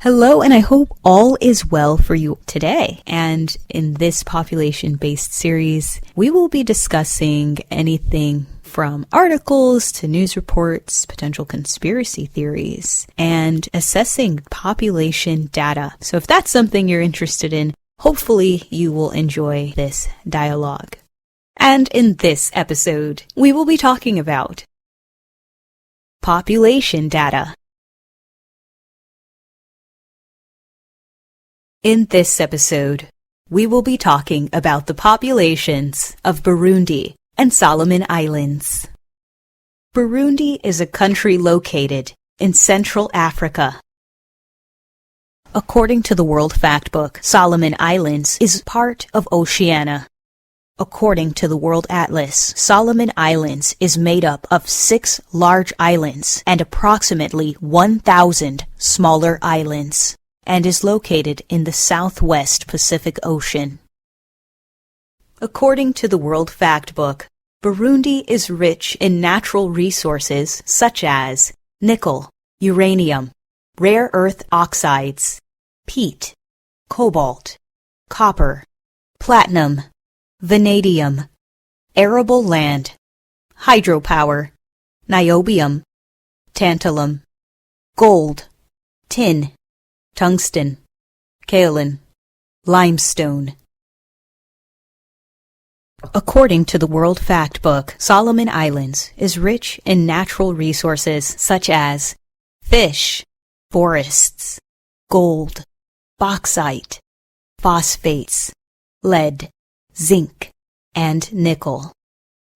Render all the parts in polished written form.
Hello, and I hope all is well for you today. And in this population-based series, we will be discussing anything from articles to news reports, potential conspiracy theories, and assessing population data. So if that's something you're interested in, hopefully you will enjoy this dialogue. And in this episode, we will be talking about population data. In this episode, we will be talking about the populations of Burundi and Solomon Islands. Burundi is a country located in Central Africa. According to the World Factbook, Solomon Islands is part of Oceania. According to the World Atlas, Solomon Islands is made up of 6 large islands and approximately 1,000 smaller islands, and is located in the southwest Pacific Ocean. According to the World Factbook, Burundi is rich in natural resources such as nickel, uranium, rare earth oxides, peat, cobalt, copper, platinum, vanadium, arable land, hydropower, niobium, tantalum, gold, tin, tungsten, kaolin, limestone. According to the World Factbook, Solomon Islands is rich in natural resources such as fish, forests, gold, bauxite, phosphates, lead, zinc, and nickel.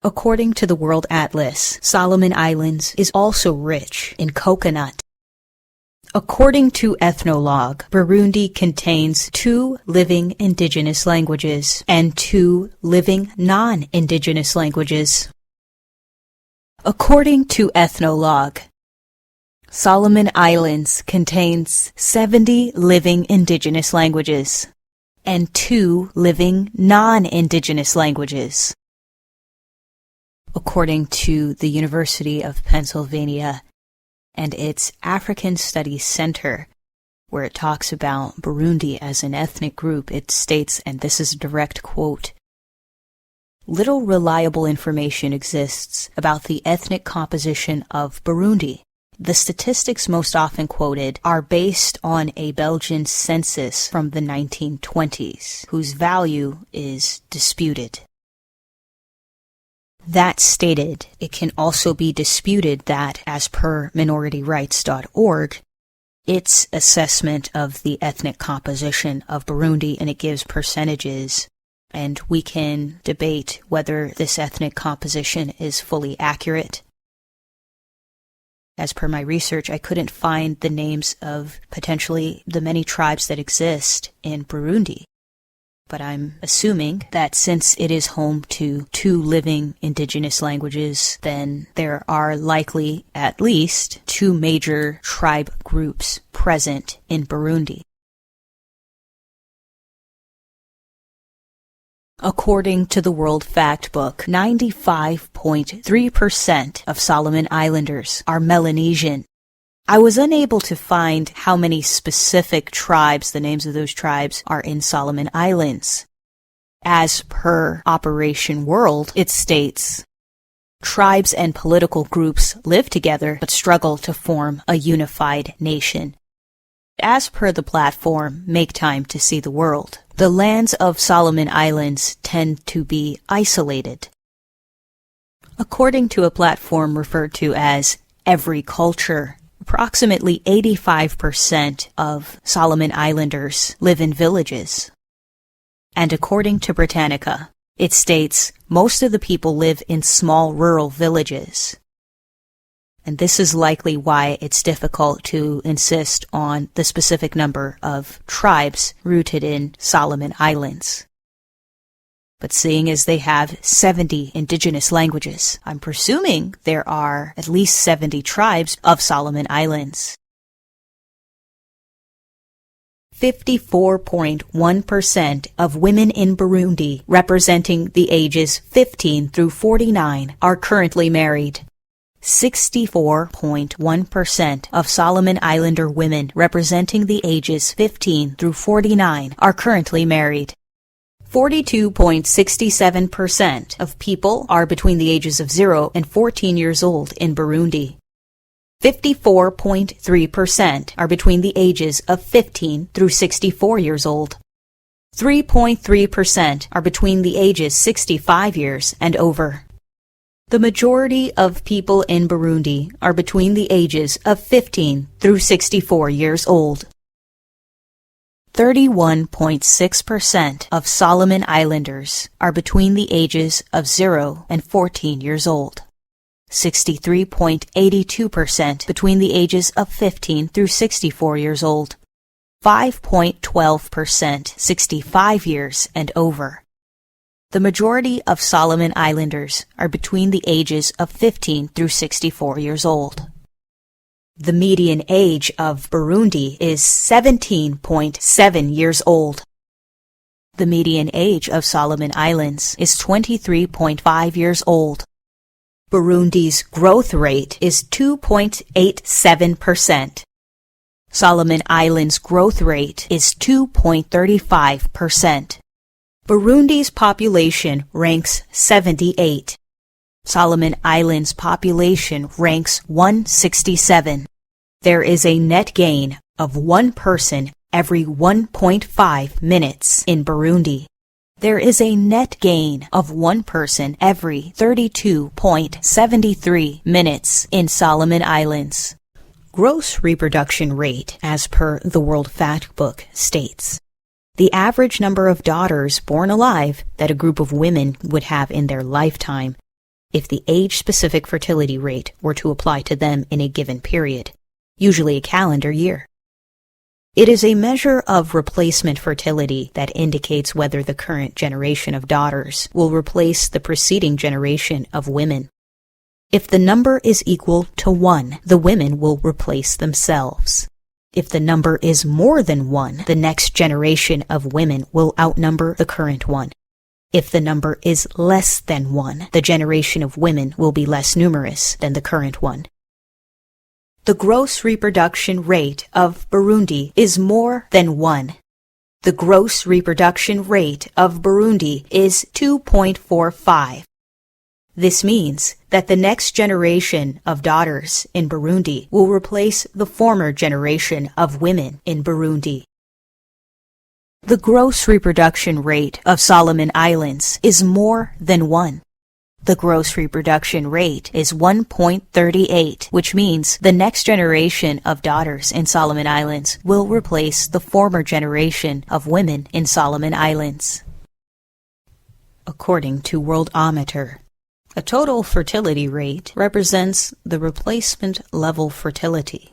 According to the World Atlas, Solomon Islands is also rich in coconut. According to Ethnologue, Burundi contains 2 living indigenous languages and 2 living non-indigenous languages. According to Ethnologue, Solomon Islands contains 70 living indigenous languages and 2 living non-indigenous languages. According to the University of Pennsylvania and its African Studies Center, where it talks about Burundi as an ethnic group, it states, and this is a direct quote, "Little reliable information exists about the ethnic composition of Burundi. The statistics most often quoted are based on a Belgian census from the 1920s, whose value is disputed." That stated, it can also be disputed that, as per minorityrights.org, its assessment of the ethnic composition of Burundi, and it gives percentages, and we can debate whether this ethnic composition is fully accurate. As per my research, I couldn't find the names of potentially the many tribes that exist in Burundi. But I'm assuming that since it is home to 2 living indigenous languages, then there are likely at least 2 major tribe groups present in Burundi. According to the World Factbook, 95.3% of Solomon Islanders are Melanesian. I was unable to find how many specific tribes, the names of those tribes, are in Solomon Islands. As per Operation World, it states, "Tribes and political groups live together but struggle to form a unified nation." As per the platform Make Time to See the World, the lands of Solomon Islands tend to be isolated. According to a platform referred to as Every Culture, approximately 85% of Solomon Islanders live in villages. And according to Britannica, it states most of the people live in small rural villages. And this is likely why it's difficult to insist on the specific number of tribes rooted in Solomon Islands. But seeing as they have 70 indigenous languages, I'm presuming there are at least 70 tribes of Solomon Islands. 54.1% of women in Burundi, representing the ages 15 through 49, are currently married. 64.1% of Solomon Islander women representing the ages 15 through 49 are currently married. 42.67% of people are between the ages of 0 and 14 years old in Burundi. 54.3% are between the ages of 15 through 64 years old. 3.3% are between the ages 65 years and over. The majority of people in Burundi are between the ages of 15 through 64 years old. 31.6% of Solomon Islanders are between the ages of 0 and 14 years old. 63.82% between the ages of 15 through 64 years old. 5.12% 65 years and over. The majority of Solomon Islanders are between the ages of 15 through 64 years old. The median age of Burundi is 17.7 years old. The median age of Solomon Islands is 23.5 years old. Burundi's growth rate is 2.87%. Solomon Islands' growth rate is 2.35%. Burundi's population ranks 78. Solomon Islands' population ranks 167. There is a net gain of 1 person every 1.5 minutes in Burundi. There is a net gain of 1 person every 32.73 minutes in Solomon Islands. Gross reproduction rate, as per the World Factbook, states, the average number of daughters born alive that a group of women would have in their lifetime, if the age-specific fertility rate were to apply to them in a given period, usually a calendar year. It is a measure of replacement fertility that indicates whether the current generation of daughters will replace the preceding generation of women. If the number is equal to 1, the women will replace themselves. If the number is more than 1, the next generation of women will outnumber the current one. If the number is less than 1, the generation of women will be less numerous than the current one. The gross reproduction rate of Burundi is more than 1. The gross reproduction rate of Burundi is 2.45. This means that the next generation of daughters in Burundi will replace the former generation of women in Burundi. The gross reproduction rate of Solomon Islands is more than 1. The gross reproduction rate is 1.38, which means the next generation of daughters in Solomon Islands will replace the former generation of women in Solomon Islands. According to Worldometer, a total fertility rate represents the replacement level fertility.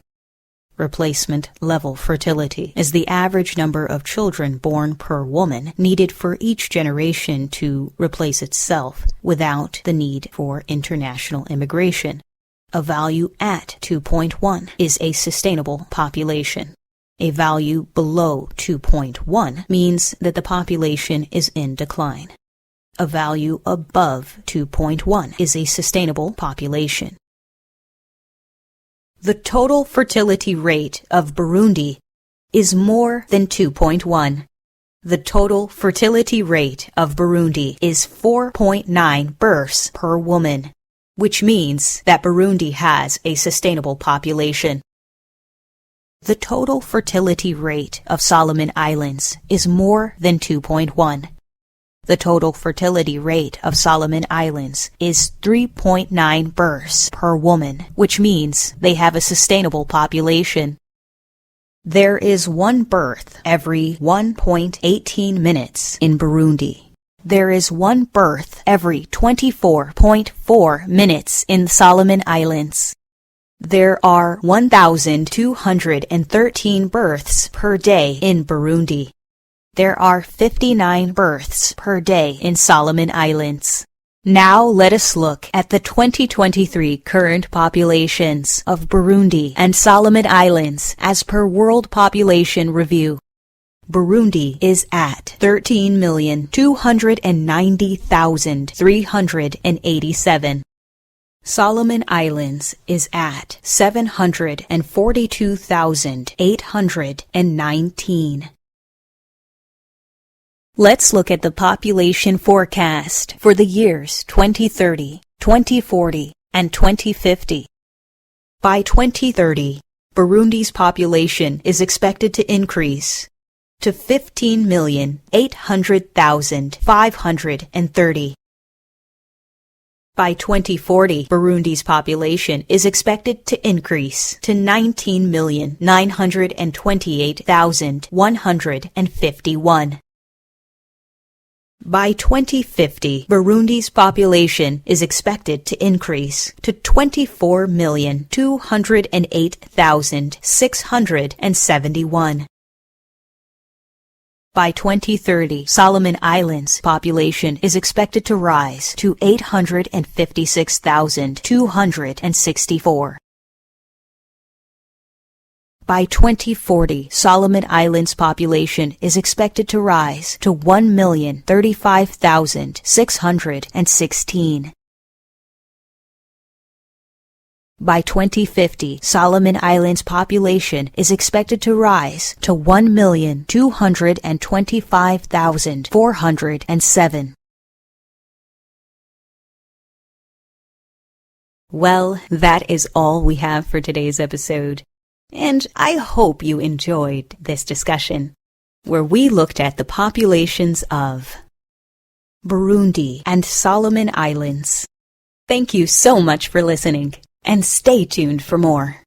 Replacement level fertility is the average number of children born per woman needed for each generation to replace itself without the need for international immigration. A value at 2.1 is a sustainable population. A value below 2.1 means that the population is in decline. A value above 2.1 is a sustainable population. The total fertility rate of Burundi is more than 2.1. The total fertility rate of Burundi is 4.9 births per woman, which means that Burundi has a sustainable population. The total fertility rate of Solomon Islands is more than 2.1. The total fertility rate of Solomon Islands is 3.9 births per woman, which means they have a sustainable population. There is 1 birth every 1.18 minutes in Burundi. There is 1 birth every 24.4 minutes in the Solomon Islands. There are 1,213 births per day in Burundi. There are 59 births per day in Solomon Islands. Now let us look at the 2023 current populations of Burundi and Solomon Islands as per World Population Review. Burundi is at 13,290,387. Solomon Islands is at 742,819. Let's look at the population forecast for the years 2030, 2040, and 2050. By 2030, Burundi's population is expected to increase to 15,800,530. By 2040, Burundi's population is expected to increase to 19,928,151. By 2050, Burundi's population is expected to increase to 24,208,671. By 2030, Solomon Islands population is expected to rise to 856,264. By 2040, Solomon Islands population is expected to rise to 1,035,616. By 2050, Solomon Islands population is expected to rise to 1,225,407. Well, that is all we have for today's episode. And I hope you enjoyed this discussion, where we looked at the populations of Burundi and Solomon Islands. Thank you so much for listening, and stay tuned for more.